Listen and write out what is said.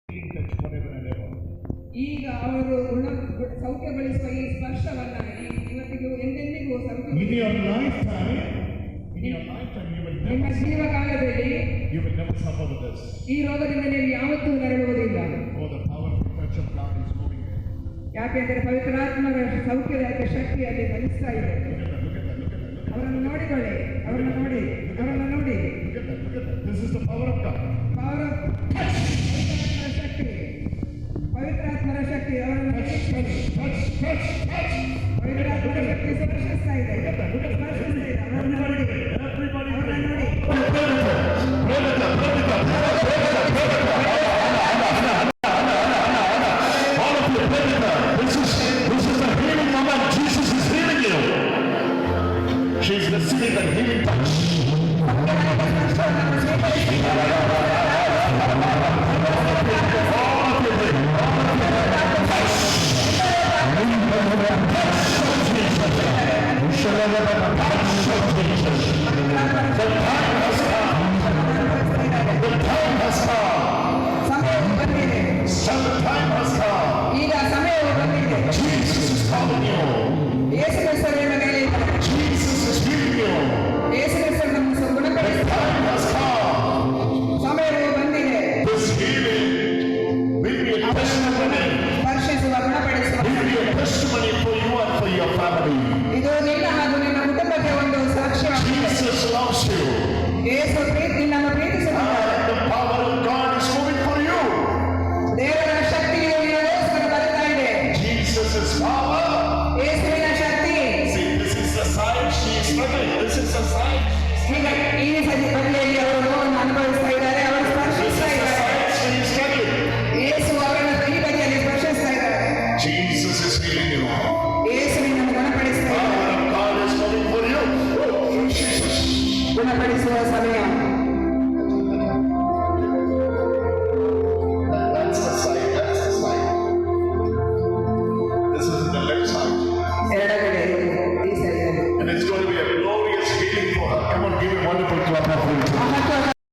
touch forever and ever. ಈಗ ಅವರು ಸೌಖ್ಯಗೊಳಿಸುವ ಈ ಸ್ಪರ್ಶವನ್ನ ಇವತ್ತಿಗೂ ಎಂದೆಂದಿಗೂ In your lifetime, you ನಿಮ್ಮ ಜೀವಕಾಲದಲ್ಲಿ you will never suffer with this. ಈ ರೋಗದಿಂದ ನೀವು ಯಾವತ್ತೂ ನರಳುವುದಿಲ್ಲ. Oh, the powerful touch of God is moving there. ಯಾಕೆಂದರೆ ಪವಿತ್ರಾತ್ಮರ ಸೌಖ್ಯದಾಯಕ ಶಕ್ತಿ ಅಲ್ಲಿ ಫಲಿಸ್ತಾ ಇದೆ. ಅವರನ್ನು ನೋಡಿಕೊಳ್ಳಿ, ಅವರನ್ನು ನೋಡಿ. Look at that. This is the power of God. ಪವಿತ್ರಾತ್ಮರ ಶಕ್ತಿ ಅವರನ್ನು Touch. ಪವಿತ್ರಾತ್ಮರ ಶಕ್ತಿ ಸ್ಪರ್ಶಿಸ್ತಾ ಇದೆ. ಅವರನ್ನು ನೋಡಿ. She's receiving the healing touch. ಈಗ ಸಮಯವು ಬಂದಿದೆ. Jesus is calling you. ಯೇಸು ಹೆಸರಿನ ಮೇಲೆ Jesus is healing you. ಯೇಸು ಹೆಸರನ್ನು ಗುಣಪಡಿಸುವ ಸಮಯವು ಬಂದಿದೆ. This healing will be a testimony. ಸ್ಪರ್ಶಿಸುವ ಗುಣಪಡಿಸುವ Will be a testimony for you and for your family. ಇದು ನಿನ್ನ ಹಾಗೂ ನಿನ್ನ ಕುಟುಂಬಕ್ಕೆ ಒಂದು ಸಾಕ್ಷ್ಯವಾಗಿದೆ. Jesus loves you. ಯೇಸು ನಿನ್ನನ್ನು ಪ್ರೀತಿಸುತ್ತಾನೆ. And the power of God is moving for you. ದೇವರ ಶಕ್ತಿಯು ನಿನಗೋಸ್ಕರ ಬರ್ತಾ ಇದೆ. Jesus' power. ಯೇಸುವಿನ ಶಕ್ತಿ. See, this is the side she is struggling. This is the side. ಈಗ ಈ ಬದಿಯಲ್ಲಿ ಅವರು ನೋವನ್ನು ಅನುಭವಿಸ್ತಾ ಇದ್ದಾರೆ, ಅವರು This ಸ್ಪರ್ಶಿಸ್ತಾ is the ಇದ್ದಾರೆ. side she is struggling. ಯೇಸು ಅವರನ್ನು ಈ ಬದಿಯಲ್ಲಿ ಸ್ಪರ್ಶಿಸ್ತಾ ಇದ್ದಾರೆ. Jesus is healing you. ಯೇಸು ನಿನ್ನನ್ನು ಗುಣಪಡಿಸ್ತಾ Power ಇದ್ದಾರೆ. of God is coming for you. Oh, Jesus. ಗುಣಪಡಿಸುವ ಸಮಯ